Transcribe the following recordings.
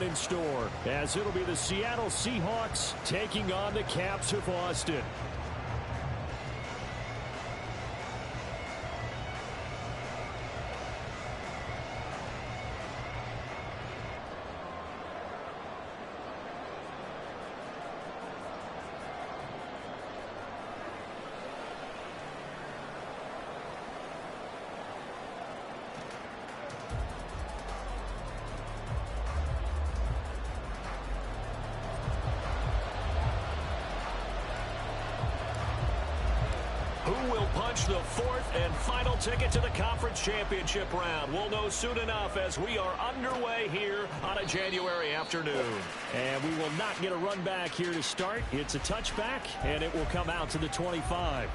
in store, as it'll be the Seattle Seahawks taking on the Caps of Austin. Who will punch the fourth and final ticket to the conference championship round? We'll know soon enough as we are underway here on a January afternoon. And we will not get a run back here to start. It's a touchback, and it will come out to the 25.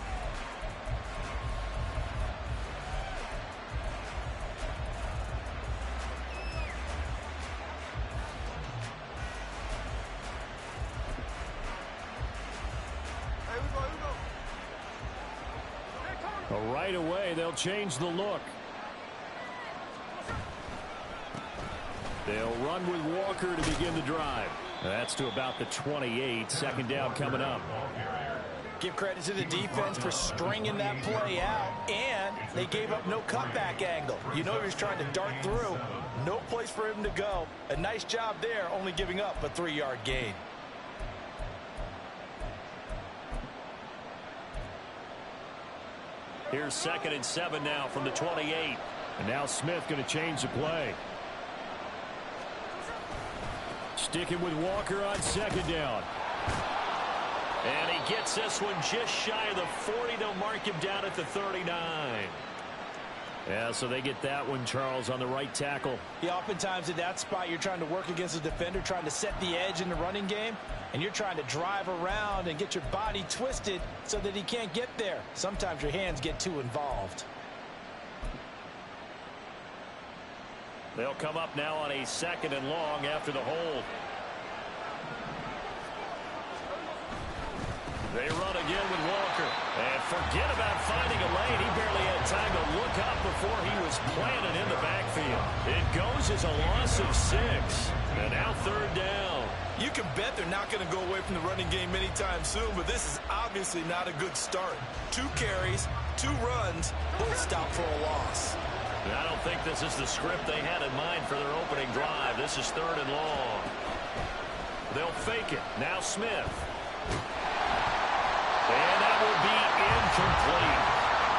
Right away, they'll change the look. They'll run with Walker to begin the drive. That's to about the 28. Second down coming up. Give credit to the defense for stringing that play out, and they gave up no cutback angle. You know he was trying to dart through. No place for him to go. A nice job there, only giving up a 3-yard gain. Here's 2nd and 7 now from the 28. And now Smith going to change the play. Sticking with Walker on 2nd down. And he gets this one just shy of the 40. They'll mark him down at the 39. Yeah, so they get that one, Charles, on the right tackle. Yeah, oftentimes in that spot, you're trying to work against a defender, trying to set the edge in the running game, and you're trying to drive around and get your body twisted so that he can't get there. Sometimes your hands get too involved. They'll come up now on a 2nd and long after the hold. They run again with Walker. And forget about finding a lane. He barely had time to look up before he was planted in the backfield. It goes as a loss of 6. And now 3rd down. You can bet they're not going to go away from the running game anytime soon, but this is obviously not a good start. 2 carries, 2 runs, both stopped for a loss. I don't think this is the script they had in mind for their opening drive. This is 3rd and long. They'll fake it. Now Smith. And that will be incomplete.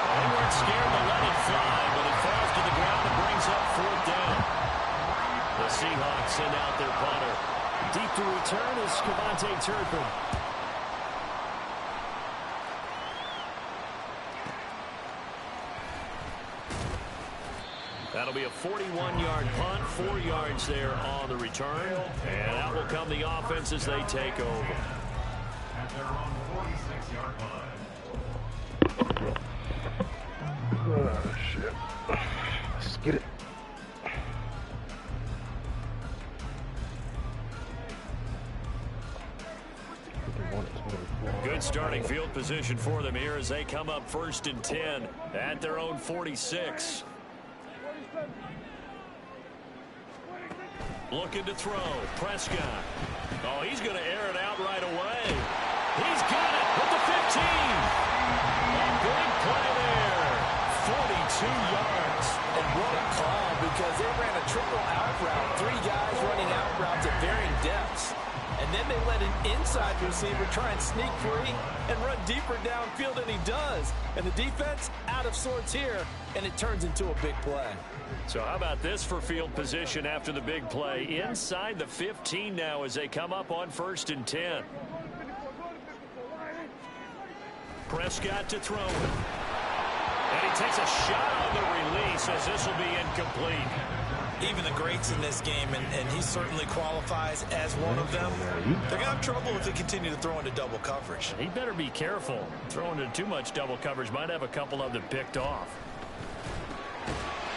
They weren't scared to let it fly, but it falls to the ground and brings up 4th down. The Seahawks send out their punter. Deep to return is Cavante Turpin. That'll be a 41-yard punt, 4 yards there on the return. And out will come the offense as they take over. At their own 46-yard line. Oh, shit. Let's get it. Good starting field position for them here as they come up 1st and 10 at their own 46. Looking to throw. Prescott. Oh, he's going to air it out right away. He's got it with the 15. A big play there. 42 yards. And what a call, because they ran a triple out route. 3 guys running out routes at varying depths. And then they let an inside receiver try and sneak free and run deeper downfield, and he does. And the defense out of sorts here, and it turns into a big play. So how about this for field position after the big play? Inside the 15 now as they come up on 1st and 10. Prescott to throw. And he takes a shot on the release as this will be incomplete. Even the greats in this game, and he certainly qualifies as one of them, they're going to have trouble if they continue to throw into double coverage. He better be careful. Throwing into too much double coverage might have a couple of them picked off.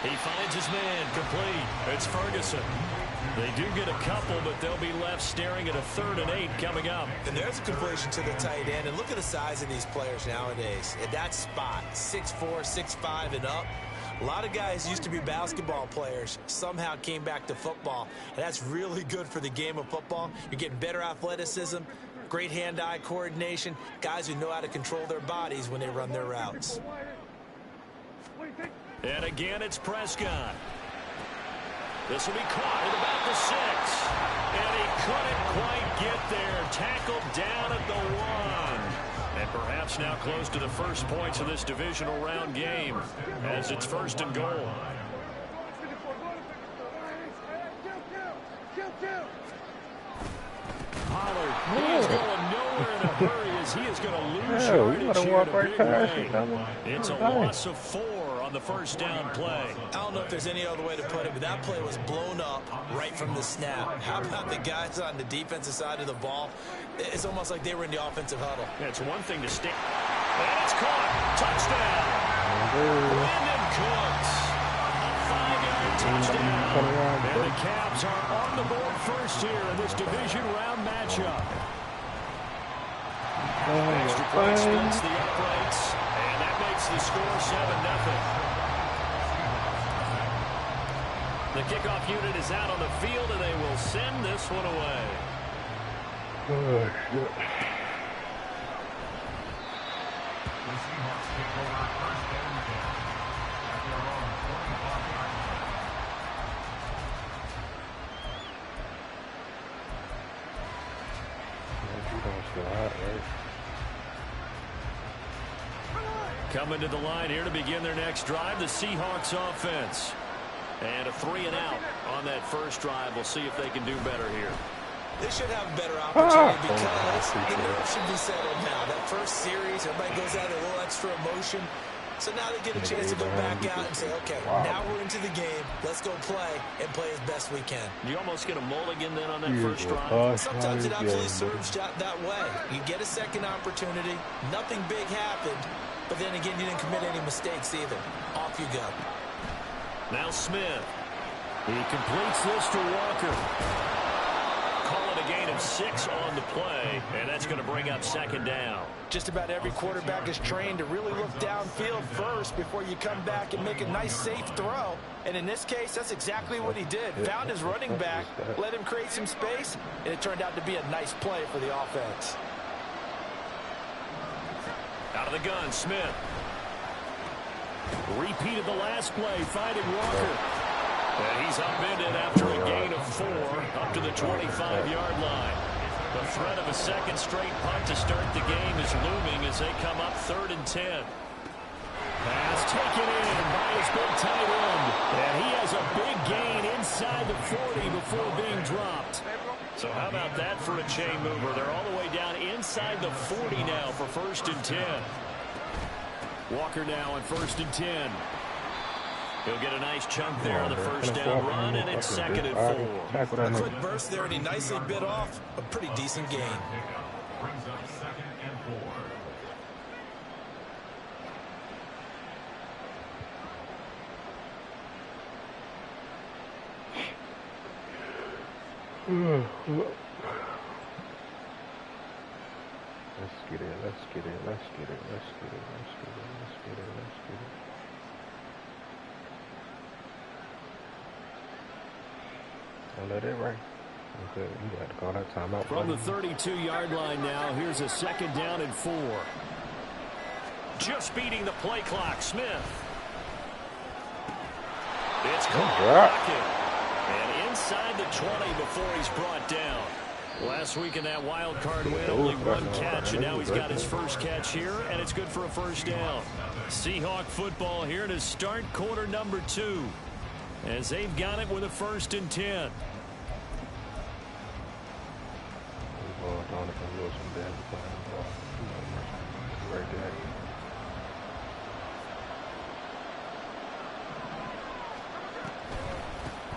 He finds his man complete. It's Ferguson. They do get a couple, but they'll be left staring at a 3rd and 8 coming up. And there's a completion to the tight end. And look at the size of these players nowadays. At that spot, 6'4", 6'5", and up. A lot of guys used to be basketball players, somehow came back to football, and that's really good for the game of football. You're getting better athleticism, great hand-eye coordination, guys who know how to control their bodies when they run their routes. And again, it's Prescott. This will be caught at about the 6. And he couldn't quite get there. Tackled down at the 1. And perhaps now close to the first points of this divisional round game as it's 1st and goal. Pollard, he is going nowhere in a hurry as he is going to lose yardage here in a big way. It's a loss of 4 on the first down play. I don't know if there's any other way to put it, but that play was blown up right from the snap. How about the guys on the defensive side of the ball? It's almost like they were in the offensive huddle. Yeah, it's one thing to stick. And it's caught. Touchdown. Brandon Cooks. A 5-yard touchdown. And the Cavs are on the board first here in this division round matchup. Extra point splits the uprights. And that makes the score 7-0. The kickoff unit is out on the field, and they will send this one away. Oh, shit. The Seahawks take over 1st and 10 at their own 45-yard line. Coming to the line here to begin their next drive, the Seahawks offense. And a 3-and-out on that first drive. We'll see if they can do better here. They should have a better opportunity because the nerves should be settled now. That first series, everybody goes out with a little extra emotion. So now they get a chance to go back out and say, okay, now we're into the game. Let's go play and play as best we can. You almost get a mulligan then on that first drive. Sometimes it absolutely serves that way. You get a second opportunity. Nothing big happened. But then again, you didn't commit any mistakes either. Off you go. Now Smith. He completes this to Walker. Call it a gain of 6 on the play, and that's going to bring up 2nd down. Just about every quarterback is trained to really look downfield first before you come back and make a nice, safe throw. And in this case, that's exactly what he did. Found his running back, let him create some space, and it turned out to be a nice play for the offense. Out of the gun, Smith. Repeated the last play, finding Walker. And he's upended after a gain of 4 up to the 25-yard line. The threat of a second straight punt to start the game is looming as they come up 3rd and 10. Pass taken in by his big tight end. And he has a big gain inside the 40 before being dropped. So how about that for a chain mover? They're all the way down inside the 40 now for 1st and 10. Walker now on 1st and 10. He'll get a nice chunk there on the first down run, and it's 2nd and 4. A quick burst there, and he nicely bit off a pretty decent gain. Brings up 2nd and 4. Let's get it, let's get it, let's get it, let's get it, let's get it, let's get it, let's get it. Don't let it rain. Okay, you got to call that timeout. From the 32-yard line now, here's a 2nd down and 4. Just beating the play clock, Smith. It's caught. And inside the 20 before he's brought down. Last week in that wild card win, only 1 catch, and now he's got his first catch here, and it's good for a first down. Seahawk football here to start quarter number 2, as they've got it with a 1st and 10.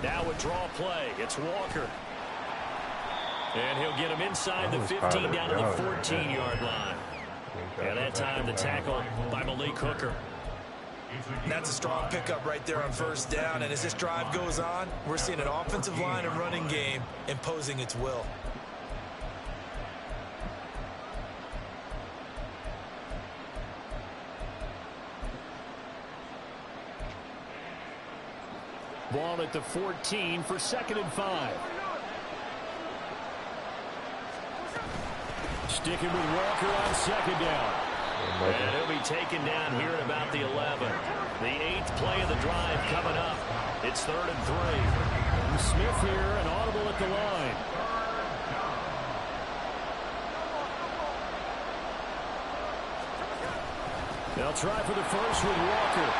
Now a draw play. It's Walker. And he'll get him inside the 15 down to the 14-yard line. And that time the tackle by Malik Hooker. That's a strong pickup right there on 1st down. And as this drive goes on, we're seeing an offensive line and running game imposing its will. Ball at the 14 for 2nd and 5. Sticking with Walker on 2nd down. And he'll be taken down here at about the 11. The 8th play of the drive coming up. It's 3rd and 3. Smith here, an audible at the line. They'll try for the first with Walker.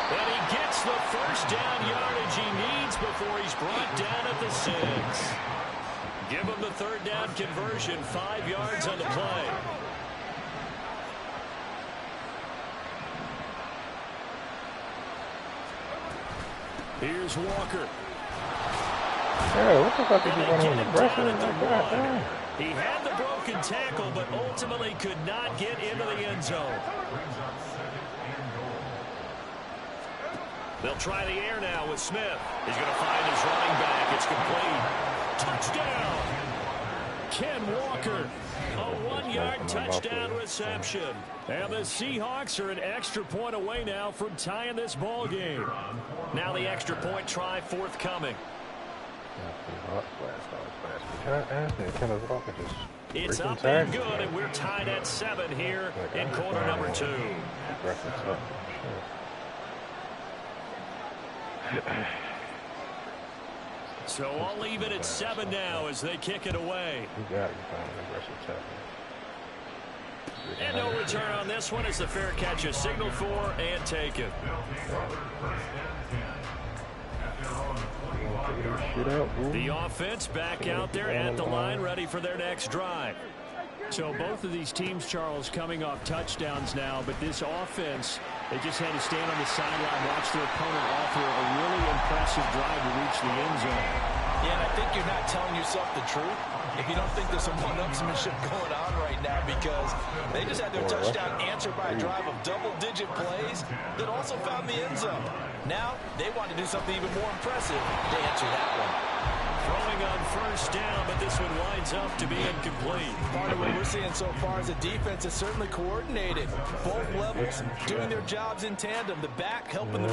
And he gets the first down yardage he needs before he's brought down at the 6. Give him the 3rd down conversion, 5 yards on the play. Here's Walker. Hey, what the fuck did you want him to brush it like that? He had the broken tackle, but ultimately could not get into the end zone. They'll try the air now with Smith. He's going to find his running back. It's complete. Touchdown! Ken Walker. A 1-yard touchdown reception. And the Seahawks are an extra point away now from tying this ball game. Now the extra point try forthcoming. It's up and good, and we're tied at 7 here in quarter number 2. So I'll leave it at 7 now as they kick it away. And no return on this one as the fair catch is signaled for and taken. The offense back out there at the line, ready for their next drive. So both of these teams, Charles, coming off touchdowns now, but this offense, they just had to stand on the sideline, watch their opponent offer a really impressive drive to reach the end zone. Yeah, and I think you're not telling yourself the truth if you don't think there's some one-upsmanship going on right now, because they just had their touchdown answered by a drive of double-digit plays that also found the end zone. Now they want to do something even more impressive to answer that one. Throwing on first down, but this one winds up to be incomplete. Part of what we're seeing so far is the defense is certainly coordinated. Both levels doing their jobs in tandem. The back helping the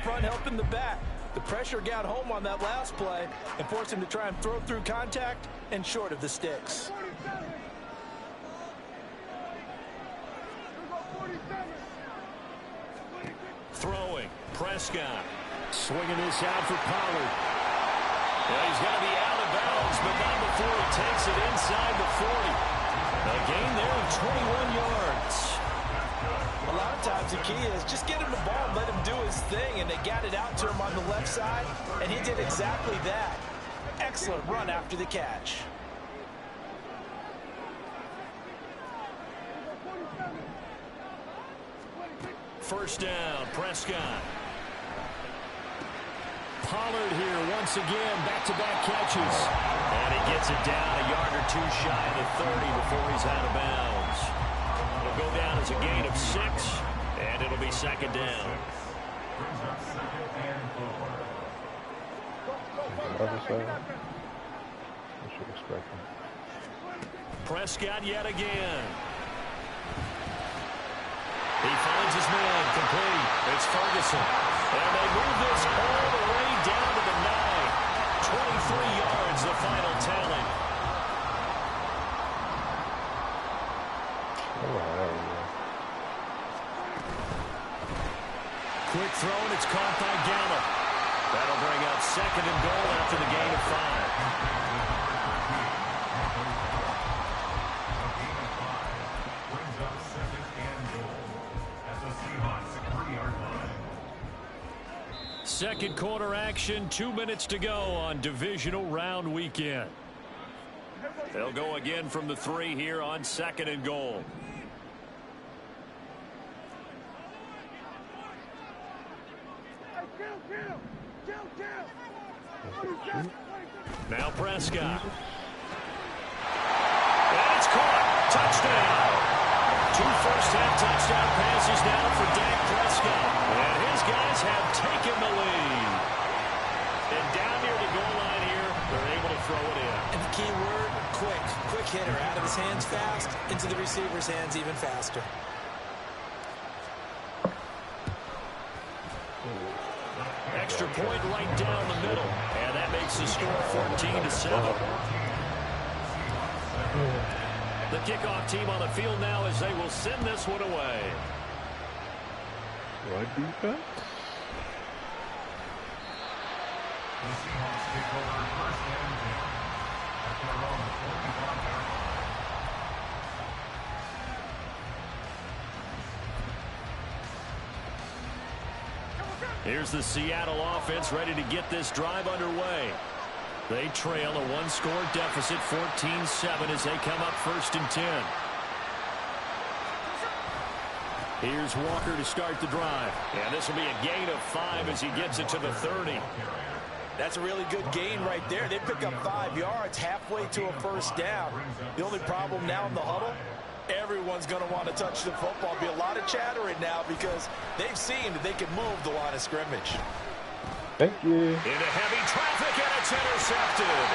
front helping the back. The pressure got home on that last play and forced him to try and throw through contact and short of the sticks. Throwing, Prescott. Swinging this out for Pollard. Well, he's going to be out of bounds, but not before he takes it inside the 40. A gain there of 21 yards. A lot of times the key is just get him the ball and let him do his thing, and they got it out to him on the left side, and he did exactly that. Excellent run after the catch. First down, Prescott. Pollard here once again, back-to-back catches. And he gets it down a yard or two shy of the 30 before he's out of bounds. It'll go down as a gain of 6, and it'll be 2nd down. Prescott yet again. He finds his man, complete. It's Ferguson. And they move this all the way down to the 9. 23 yards, the final tally. Quick throw, and it's caught by Gallup. That'll bring up 2nd and goal after the gain of 5. Second quarter action, 2 minutes to go on divisional round weekend. They'll go again from the 3 here on 2nd and goal. Now Prescott. And it's caught. Touchdown. 2 first-half touchdown passes now for Dak Prescott. And his guys have taken the lead. And down near the goal line here, they're able to throw it in. And the key word, quick. Quick hitter. Out of his hands fast, into the receiver's hands even faster. Extra point right down the middle. And that makes the score 14-7. The kickoff team on the field now as they will send this one away. What defense? The Seahawks take over first and 10 at their own 45-yard line. Here's the Seattle offense ready to get this drive underway. They trail a one-score deficit, 14-7, as they come up first and 10. Here's Walker to start the drive. And this will be a gain of 5 as he gets it to the 30. That's a really good gain right there. They pick up 5 yards halfway to a first down. The only problem now in the huddle, everyone's going to want to touch the football. Be a lot of chattering now because they've seen that they can move the line of scrimmage. Thank you. Into heavy traffic, and it's intercepted.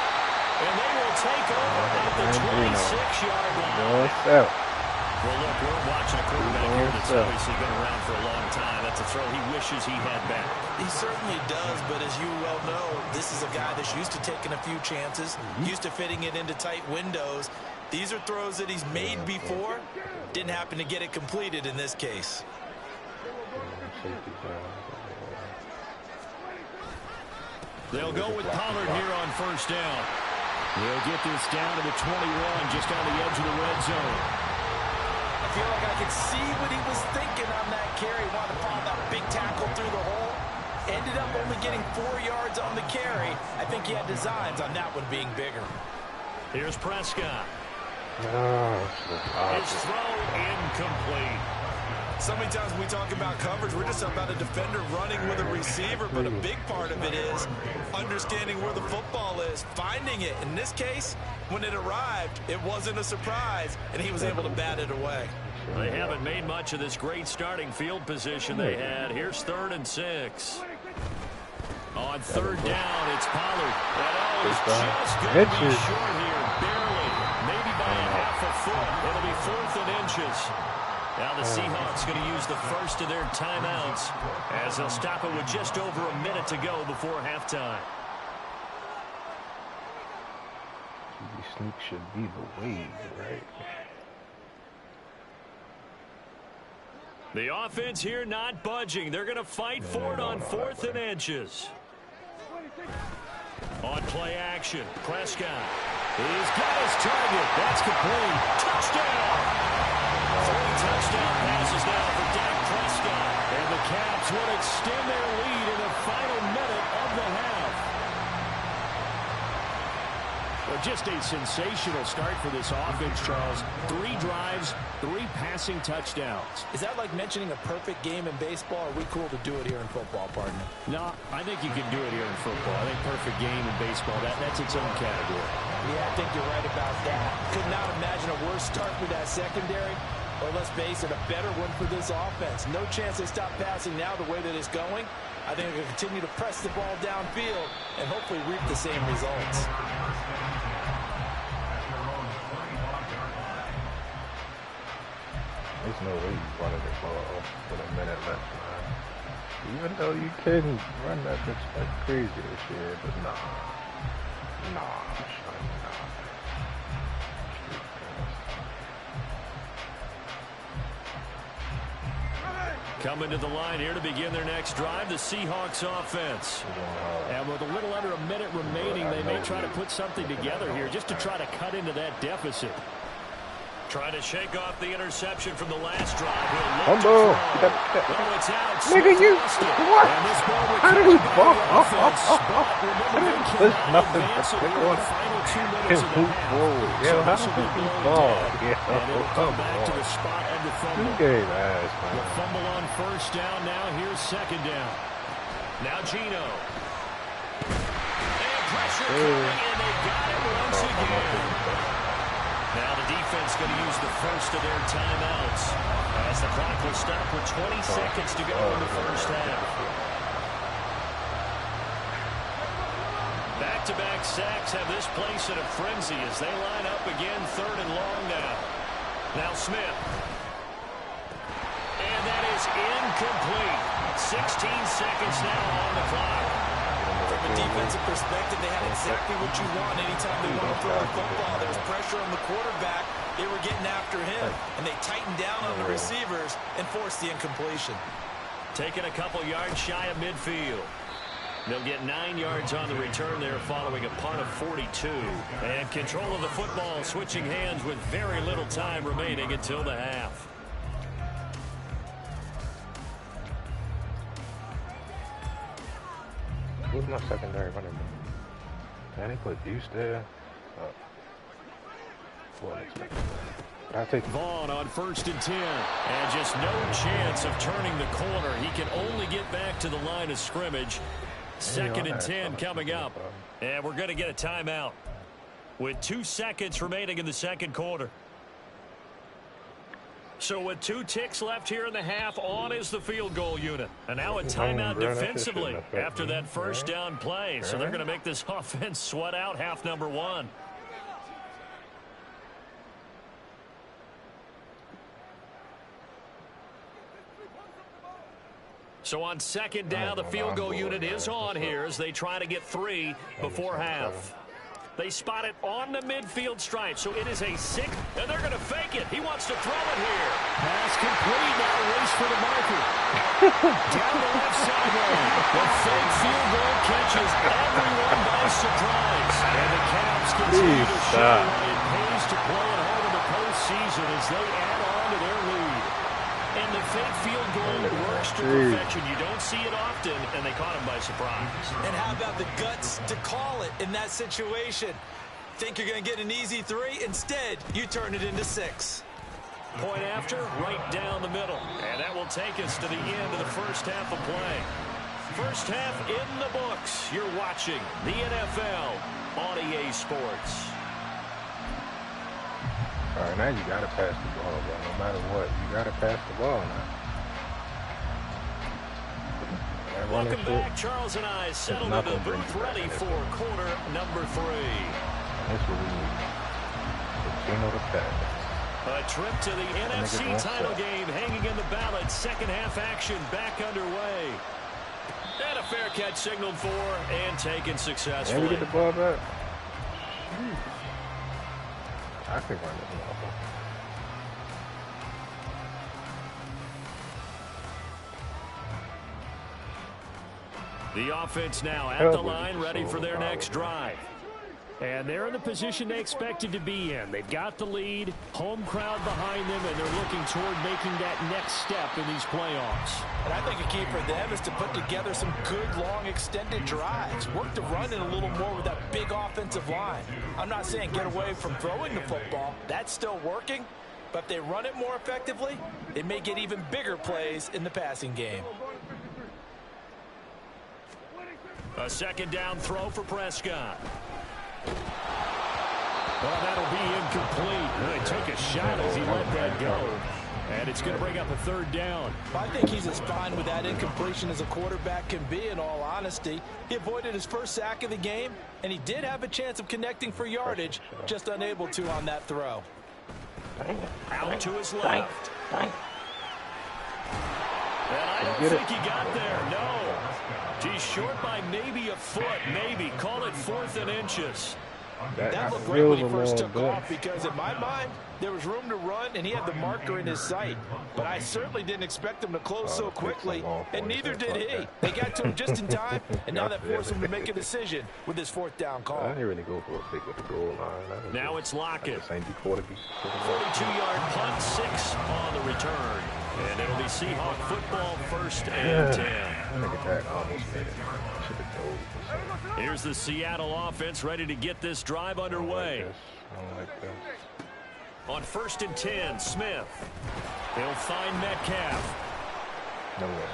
And they will take over at the 26-yard line. Well, look, we're watching a quarterback here that's obviously been around for a long time. That's a throw he wishes he had back. He certainly does, but as you well know, this is a guy that's used to taking a few chances, used to fitting it into tight windows. These are throws that he's made before. Didn't happen to get it completed in this case. They'll go with Pollard here on first down. They'll get this down to the 21, just on the edge of the red zone. I feel like I could see what he was thinking on that carry. Wanted to follow that big tackle through the hole. Ended up only getting 4 yards on the carry. I think he had designs on that one being bigger. Here's Prescott. Oh, his throw incomplete. So many times when we talk about coverage, we're just about a defender running with a receiver, but a big part of it is understanding where the football is, finding it. In this case, when it arrived, it wasn't a surprise, and he was able to bat it away. They haven't made much of this great starting field position they had. Here's 3rd and 6. On 3rd down, it's Pollard. That is just going to be short here, barely. Maybe by a half a foot. It'll be 4th and inches. Now the Seahawks going to use the first of their timeouts as they'll stop it with just over a minute to go before halftime. QB sneak should be the wave, right? The offense here not budging. They're going to fight for it on 4th and inches. On play action, Prescott. He's got his target. That's complete. Touchdown! 3 touchdown passes now for Dak Prescott. And the Caps will extend their lead in the final minute of the half. Well, just a sensational start for this offense, Charles. 3 drives, 3 passing touchdowns. Is that like mentioning a perfect game in baseball? Or are we cool to do it here in football, partner? No, I think you can do it here in football. I think perfect game in baseball, that's its own category. Yeah, I think you're right about that. Could not imagine a worse start with that secondary. Or let's face it, a better one for this offense. No chance they stop passing now the way that it's going. I think they'll continue to press the ball downfield and hopefully reap the same results. There's no way you wanted the ball with a minute left, man. Even though you can run that bitch like crazy this year, but nah. Coming to the line here to begin their next drive, the Seahawks offense. And with a little under a minute remaining, they may try to put something together here just to try to cut into that deficit. Trying to shake off the interception from the last drive. Oh, it's out. Nigga, you what? How did he fall? There's nothing to pick on. His move forward. Yo, how did he fall? Come back to the spot of the fumble. Game ass, man. The fumble on first down. Now here's 2nd down. Now Gino. And pressure coming, and they got it once again. Now the defense going to use the first of their timeouts as the clock will stop with 20 seconds to go in the first half. Back-to-back sacks have this place in a frenzy as they line up again 3rd and long now. Now Smith. And that is incomplete. 16 seconds now on the clock. a defensive perspective, they had exactly what you want anytime they want to throw the football. There was pressure on the quarterback. They were getting after him, and they tightened down on the receivers and forced the incompletion. Taking a couple yards shy of midfield. They'll get 9 yards on the return there following a punt of 42. And control of the football switching hands with very little time remaining until the half. Who's my secondary running back? Can he put Deuce there? Wasn't expecting that. But I'll take Vaughn on 1st and 10. And just no chance of turning the corner. He can only get back to the line of scrimmage. 2nd and 10 coming up. And we're going to get a timeout with 2 seconds remaining in the second quarter. So with 2 ticks left here in the half, on is the field goal unit. And now a timeout defensively after that first down play. So they're going to make this offense sweat out half number 1. So on 2nd down, the field goal unit is on here as they try to get 3 before half. They spot it on the midfield stripe, so it is a 6, and they're going to fake it. He wants to throw it here. Pass complete, now race for the marker. Down the left sideline. The fake field goal catches everyone by surprise. And the Cavs continue to show why it pays to play at home in the postseason as they add on to their lead. And the fake field goal works to perfection. You don't see it often, and they caught him by surprise. And how about the guts to call it in that situation? Think you're going to get an easy 3? Instead, you turn it into 6. Point after, right down the middle. And that will take us to the end of the first half of play. First half in the books. You're watching the NFL on EA Sports. All right, now you got to pass the ball, bro. No matter what, you got to pass the ball now. Welcome back. Charles and I settled into the booth ready for quarter number 3. That's what we need. The pass. A trip to the NFC title game hanging in the balance. Second half action back underway. And a fair catch signaled for and taken successfully. And we get the ball back. I can run this ball. The offense now at the line, ready for their next drive. And they're in the position they expected to be in. They've got the lead, home crowd behind them, and they're looking toward making that next step in these playoffs. And I think a key for them is to put together some good, long, extended drives. Work the run in a little more with that big offensive line. I'm not saying get away from throwing the football. That's still working. But if they run it more effectively, they may get even bigger plays in the passing game. A second down throw for Prescott. Well, that'll be incomplete. He took a shot as he let that go. And it's going to bring up a third down. I think he's as fine with that incompletion as a quarterback can be, in all honesty. He avoided his first sack of the game, and he did have a chance of connecting for yardage, just unable to on that throw. Out to his left. And I don't think he got there, no. He's short by maybe a foot, maybe. Call it 4th and inches. That looked great when he first took off because, in my mind, there was room to run, and he had the marker in his sight. But I certainly didn't expect him to close so quickly, and neither did he. They got to him just in time, and now that forced him to make a decision with his 4th down call. I didn't really go for a pick with the goal line. Now it's Lockett. 42-yard punt, 6 on the return. And it'll be Seahawk football, 1st and 10. Here's the Seattle offense ready to get this drive underway. On 1st and 10, Smith. He'll find Metcalf. No way.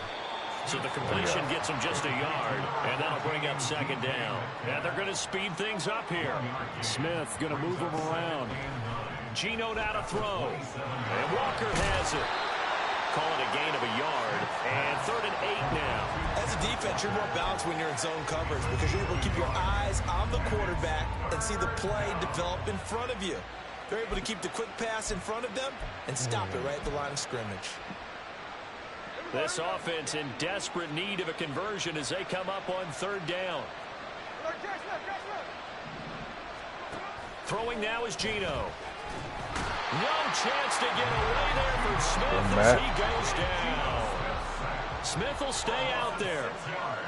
So the completion gets him just a yard, and that'll bring up 2nd down. And they're going to speed things up here. Smith going to move him around. Geno now to throw. And Walker has it. Call it a gain of a yard, and 3rd and 8 now. As a defense, you're more balanced when you're in zone coverage because you're able to keep your eyes on the quarterback and see the play develop in front of you. They're able to keep the quick pass in front of them and stop it right at the line of scrimmage. This offense in desperate need of a conversion as they come up on 3rd down. Throwing now is Geno. No chance to get away there for Smith as he goes down. Smith will stay out there.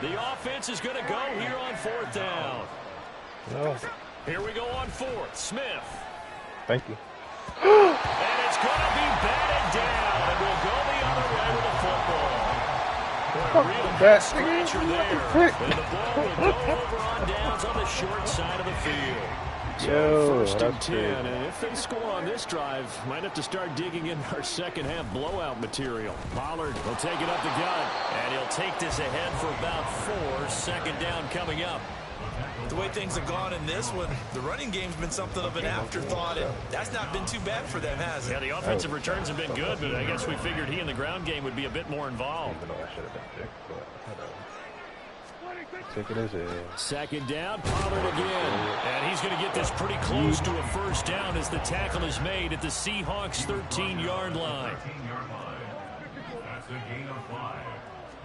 The offense is going to go here on 4th down. No. Here we go on 4th. Smith. Thank you. And it's going to be batted down, and we'll go the other way with the football. A real head scratcher there. And the ball will go over on downs on the short side of the field. So 1st and 10, and if they score on this drive, might have to start digging in our second half blowout material. Pollard will take it up the gut, and he'll take this ahead for about 4. 2nd down coming up. The way things have gone in this one, the running game's been something of an afterthought, and that's not been too bad for them, has it? Yeah, the offensive returns have been good, but I guess we figured he in the ground game would be a bit more involved. Even though I should have been picked, but take it as is. 2nd down, Pollard again. And he's going to get this pretty close to a 1st down as the tackle is made at the Seahawks' 13-yard line. That's a gain of 5.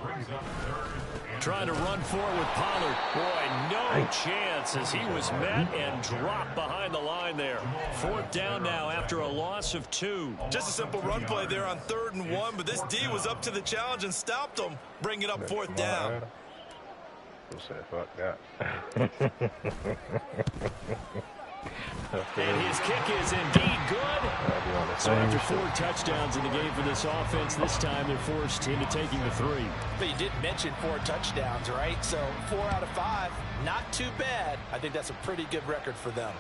Brings up 3rd. Trying to run forward with Pollard. Boy, no chance as he was met and dropped behind the line there. 4th down now after a loss of 2. Just a simple run play there on 3rd and 1, but this D was up to the challenge and stopped him, bringing up 4th down. Said, fuck that. And his kick is indeed good. So after 4 touchdowns in the game for this offense, this time they're forced into taking the 3. But you did mention 4 touchdowns, right? So 4 out of 5, not too bad. I think that's a pretty good record for them.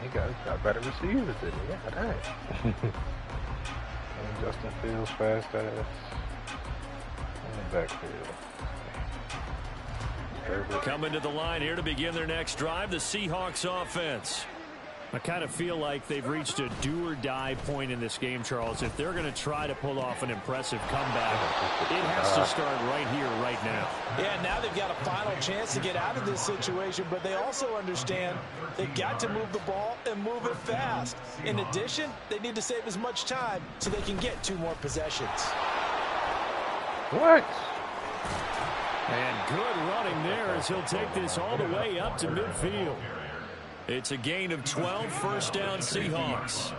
He got better receivers than me. Yeah, dang. And Justin Fields fast ass. And backfield. Coming to the line here to begin their next drive, the Seahawks offense. I kind of feel like they've reached a do-or-die point in this game, Charles. If they're going to try to pull off an impressive comeback, it has to start right here, right now. Yeah, now they've got a final chance to get out of this situation, but they also understand they've got to move the ball and move it fast. In addition, they need to save as much time so they can get 2 more possessions. What? And good running there as he'll take this all the way up to midfield. It's a gain of 12, 1st down Seahawks.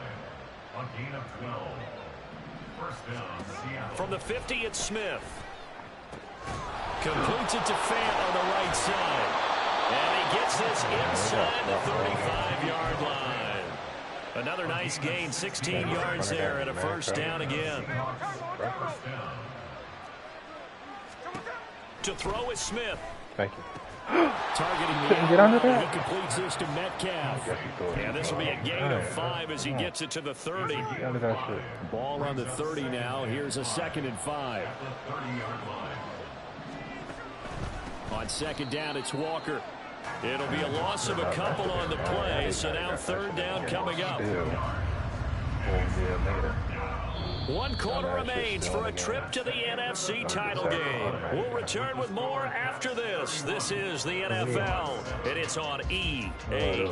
From the 50, it's Smith. Completes it to Fant on the right side. And he gets this inside the 35-yard line. Another nice gain, 16 yards there and a 1st down again. To throw is Smith. Thank you. Targeting the Couldn't get under that. He completes this to Metcalf. And this will be a gain of 5 as he gets it to the 30. Ball on the 30 now. Here's a 2nd and 5. On 2nd down, it's Walker. It'll be a loss of a couple on the play, so now 3rd down coming up. 1 quarter remains for a trip to the NFC title game. We'll return with more after this. This is the NFL, and it's on EA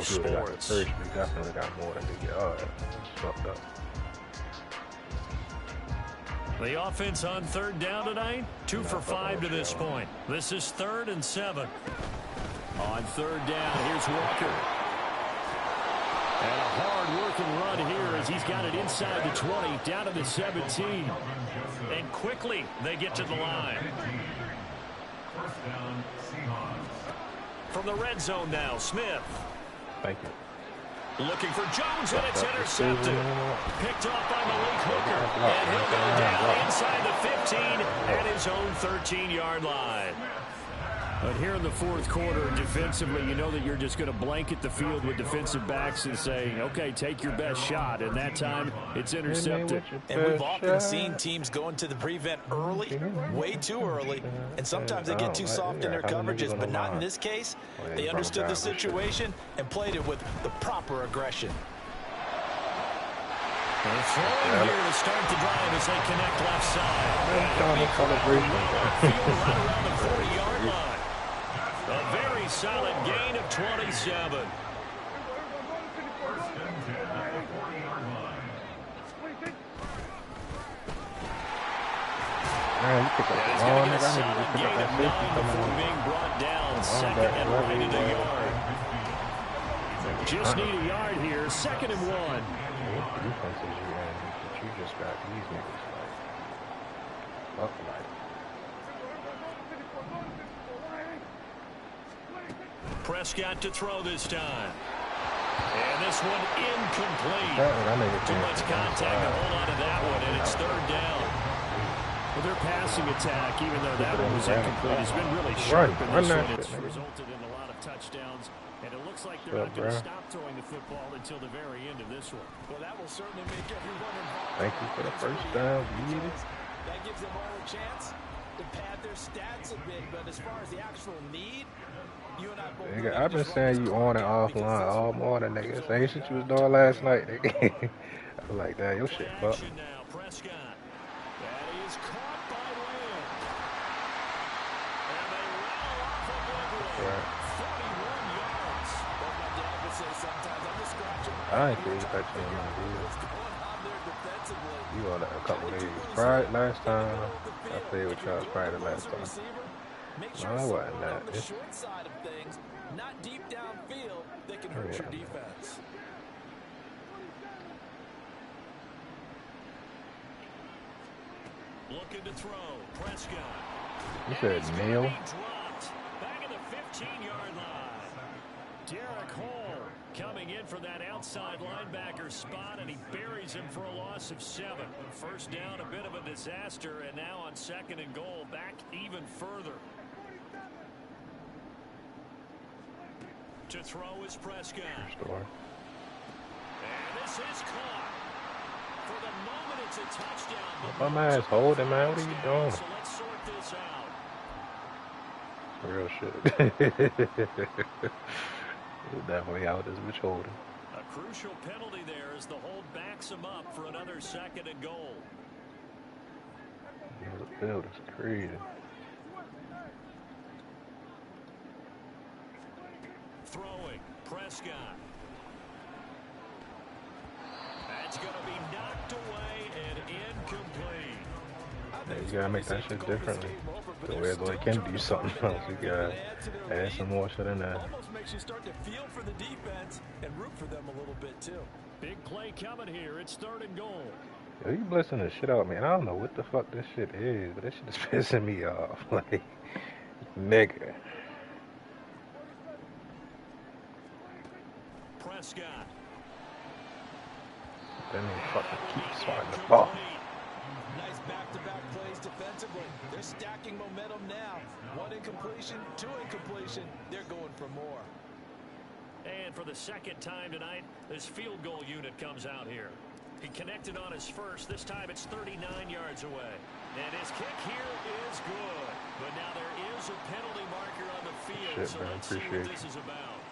Sports. We definitely got more than the yard. Fucked up. The offense on 3rd down tonight, 2 for 5 to this point. This is 3rd and 7. On 3rd down, here's Walker. And a hard-working run here as he's got it inside the 20, down to the 17. And quickly, they get to the line. From the red zone now, Smith. Thank you. Looking for Jones, and it's intercepted. Picked off by Malik Hooker. And he'll go down inside the 15 at his own 13-yard line. But here in the 4th quarter, defensively, you know that you're just going to blanket the field with defensive backs and say, okay, take your best shot. And that time, it's intercepted. And we've often seen teams go into the prevent early, way too early. And sometimes they get too soft in their coverages, but not in this case. They understood the situation and played it with the proper aggression. They're throwing here to start the drive as they connect left side. Field right around the 40-yard line. A very solid gain of 27. Man, you pick up the And he's ball, going to get nigga. a I need to solid pick up gain that of safety 9 coming before on. being brought down Come on, 2nd back and right right in the way. yard. Just need a yard here, 2nd and 1. What defenses you in that you just got these niggas like up like? Prescott to throw this time. And this one incomplete. Too much contact to hold on to that one, and it's 3rd down. Well, their passing attack, even though that one was incomplete, has been really sharp in this one. It's resulted in a lot of touchdowns, and it looks like they're not going to stop throwing the football until the very end of this one. Well, that will certainly make everyone involved. Thank you for the first down, baby. That gives them all a chance to pad their stats a bit, but as far as the actual need, you and I both nigga, I've been saying you on and offline all morning, nigga. Same shit you was doing last night, nigga. I was like, damn, your shit fucked. Now, Prescott. That is caught by Lamb. And they roll off of Woodward. Right. 41 yards. But my dad would say sometimes I'm just scratching my I ain't feel you touching him, dude. what's going on there defensively. You on that a couple days. Right, last time I played with y'all, probably the last time. Make No, sure I it's wasn't on that. the short side of things, not deep downfield that can hurt your defense. Looking to throw. Prescott. You said Neil? Back at the 15-yard line. Derek Hall coming in for that outside linebacker spot, and he buries him for a loss of 7. First down, a bit of a disaster, and now on 2nd and goal, back even further. To throw is Prescott. And this is caught. For the moment, it's a touchdown. My man's holding, man. What are you doing? So let's sort this out. Real shit. Definitely out this bitch holding. A crucial penalty there as the hold backs him up for another 2nd and goal. The field is crazy. Throwing. Prescott. That's going to be knocked away and incomplete. Yeah, you gotta make that shit differently. The way they can do something else. You gotta add some more shit in there. Almost makes you start to feel for the defense and root for them a little bit too. Big play coming here. It's 3rd and goal. Yo, you blessing the shit out, man. I don't know what the fuck this shit is, but this shit is pissing me off. Like, nigga. Prescott. Then they fucking keep swatting the ball. Nice back-to-back plays defensively. They're stacking momentum now. 1 incompletion, 2 incompletion. They're going for more. And for the 2nd time tonight, this field goal unit comes out here. He connected on his first. This time it's 39 yards away. And his kick here is good. But now there is a penalty marker on the field. Shit, so man, let's see what appreciate this is about.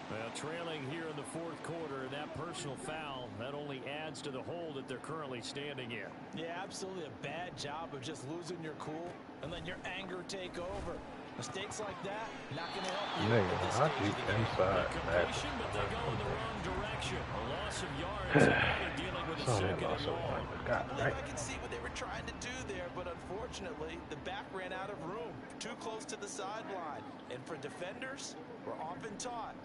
Well, trailing here in the 4th quarter, that personal foul, that only adds to the hole that they're currently standing in. Yeah, absolutely a bad job of just losing your cool and letting your anger take over. Mistakes like that, not going to help you. Nigga, I deep inside. Completion, but they go in the wrong direction. A loss of yards, and now they're dealing with a 2nd and goal. I can see what they were trying to do there, but unfortunately, the back ran out of room. Too close to the sideline. And for defenders, we're often taught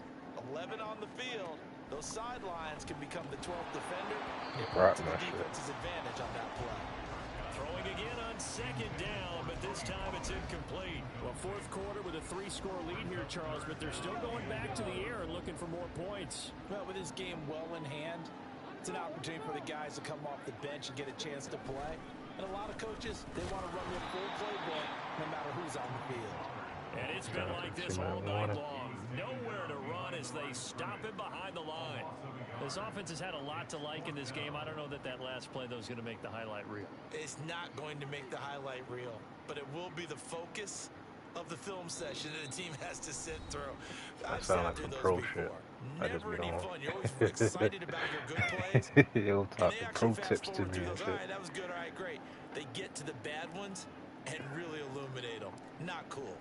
11 on the field, those sidelines can become the 12th defender. It worked to the defense's advantage on that play. Throwing again on 2nd down, but this time it's incomplete. Well, 4th quarter with a 3-score lead here, Charles, but they're still going back to the air and looking for more points. Well, with this game well in hand, it's an opportunity for the guys to come off the bench and get a chance to play. And a lot of coaches, they want to run their full playbook no matter who's on the field. And it's been like this all night long. Nowhere to run as they stop him behind the line. This offense has had a lot to like in this game. I don't know that last play, though, is going to make the highlight reel. It's not going to make the highlight reel, but it will be the focus of the film session that the team has to sit through. That sounds like some pro shit. I just Never be any on. fun. You're always excited about your good plays. You'll talk And they the pro actually tips fast to forward me through and those. shit. All right, that was good. All right, great. They get to the bad ones and really illuminate them. Not cool.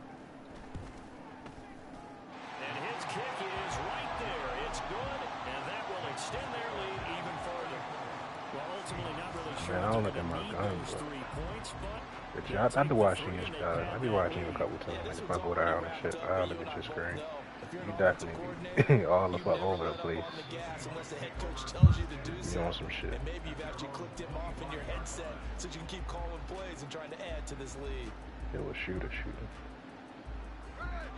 And his kick is right there. It's good, and that will extend their lead even further. Well, ultimately not really sure Man, I if don't they're look at going to my need guns, those bro. 3 points, but But yeah, I do watch you, I be watching you a couple times. This Like if one's I go already down and wrapped shit, up, I'll but look you and at I your both screen. know if you're You an offensive definitely coordinator, be all the you fuck never over the let up place. on the gas unless the head coach tells you to do You so. on some shit. And maybe you've actually clicked him off in your headset so you can keep calling plays and trying to add to this lead. It was shooter.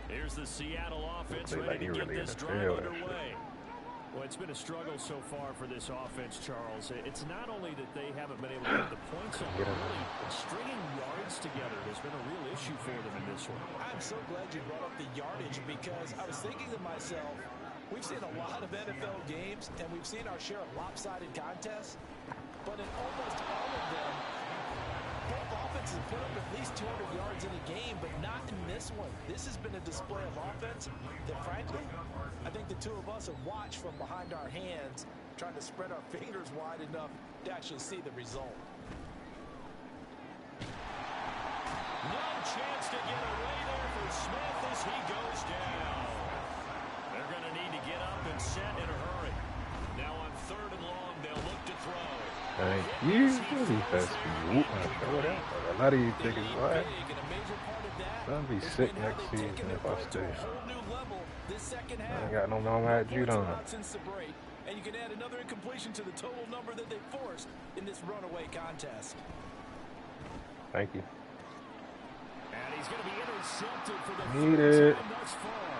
here's the Seattle offense Play like ready he to get really in this the drive field and underway. Well, it's been a struggle so far for this offense, Charles. It's not only that they haven't been able to get the points on, but really stringing yards together has been a real issue for them in this one. I'm so glad you brought up the yardage because I was thinking to myself, we've seen a lot of NFL games and we've seen our share of lopsided contests, but in almost all of them, both offenses put up at least 200 yards in a game, but not in this one. This has been a display of offense that, frankly, I think the two of us have watched from behind our hands, trying to spread our fingers wide enough to actually see the result. No chance to get away there for Smith as he goes down. They're going to need to get up and set in a hurry. Now on 3rd and long, they'll look to throw. Thank you. Defense be whooping and show it out. A lot of you think it's right. I'll be sick next season if I stay. I ain't got no nomad Jude on. And you can add another incompletion to the total number that they forced in this runaway contest. Thank you. And he's going to be intercepted for the Need third it. time thus far.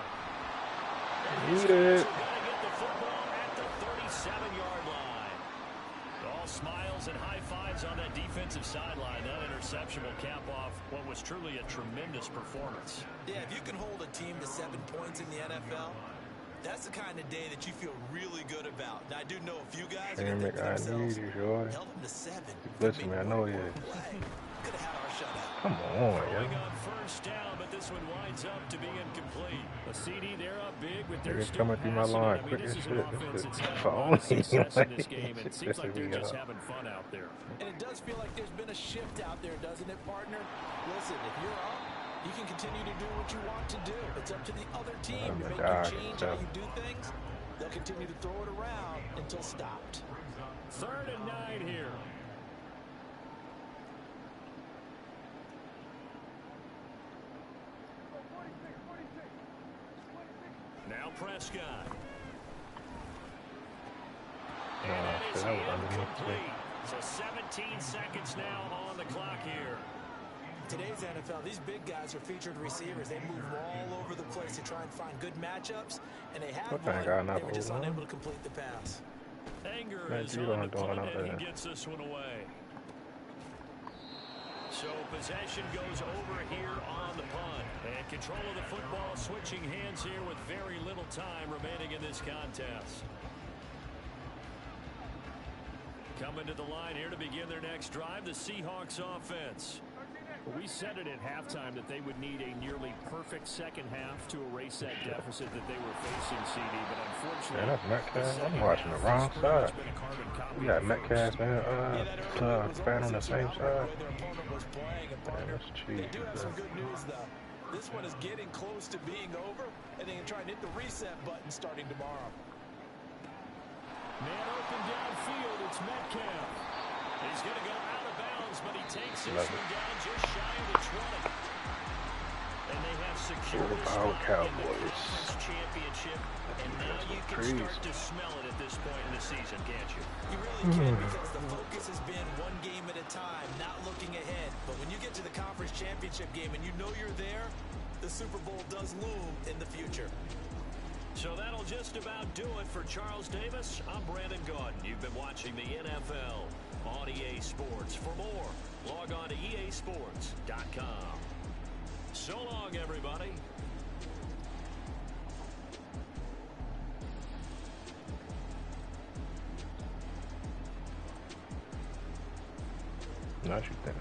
Need it. Going to get the football at the 37-yard line. All smiles and high fives on that defensive sideline. That interception will cap off what was truly a tremendous performance. Yeah, if you can hold a team to 7 points in the NFL, that's the kind of day that you feel really good about. And I do know a few guys who think to themselves, held them to 7. Listen, man, I know you. Could have had our shutout. Come on, Going yeah. on 1st down, but this one winds up to be incomplete. A CD, they're up big, but they're Niggas still coming through my passing it. line I mean, quick this as is shit. an offense This that's shit had a lot of success in this game, and it seems like they're just Pissing me having fun out there. And it does feel like there's been a shift out there, doesn't it, partner? Listen, if you're up, you can continue to do what you want to do. It's up to the other team to make you change how you do things. They'll continue to throw it around until stopped. 3rd and 9 here. Now Prescott. And that is incomplete. So 17 seconds now on the clock here. Today's NFL, these big guys are featured receivers. They move all over the place to try and find good matchups, and they have one. They were just unable to complete the pass. Anger is on the punt, and he gets this one away. So possession goes over here on the punt. And control of the football switching hands here with very little time remaining in this contest. Coming to the line here to begin their next drive, the Seahawks offense. We said it at halftime that they would need a nearly perfect second half to erase that deficit that they were facing, CD, but unfortunately... Yeah, that's Metcalf. I'm watching the wrong side. We got Metcalf and Fan on the same side. Man, that's cheap. They do have some good news, though. This one is getting close to being over, and they can try and hit the reset button starting tomorrow. Man open downfield, it's Metcalf. He's going to go out of bounds, but he takes this one down just shy of the 20. And they have secured this spot in the conference championship. And now you can start to smell it at this point in the season, can't you? You really can, because the focus has been one game at a time, not looking ahead. But when you get to the conference championship game and you know you're there, the Super Bowl does loom in the future. So that'll just about do it for Charles Davis. I'm Brandon Gaudin. You've been watching the NFL on EA Sports. For more, log on to easports.com. So long, everybody. Not you think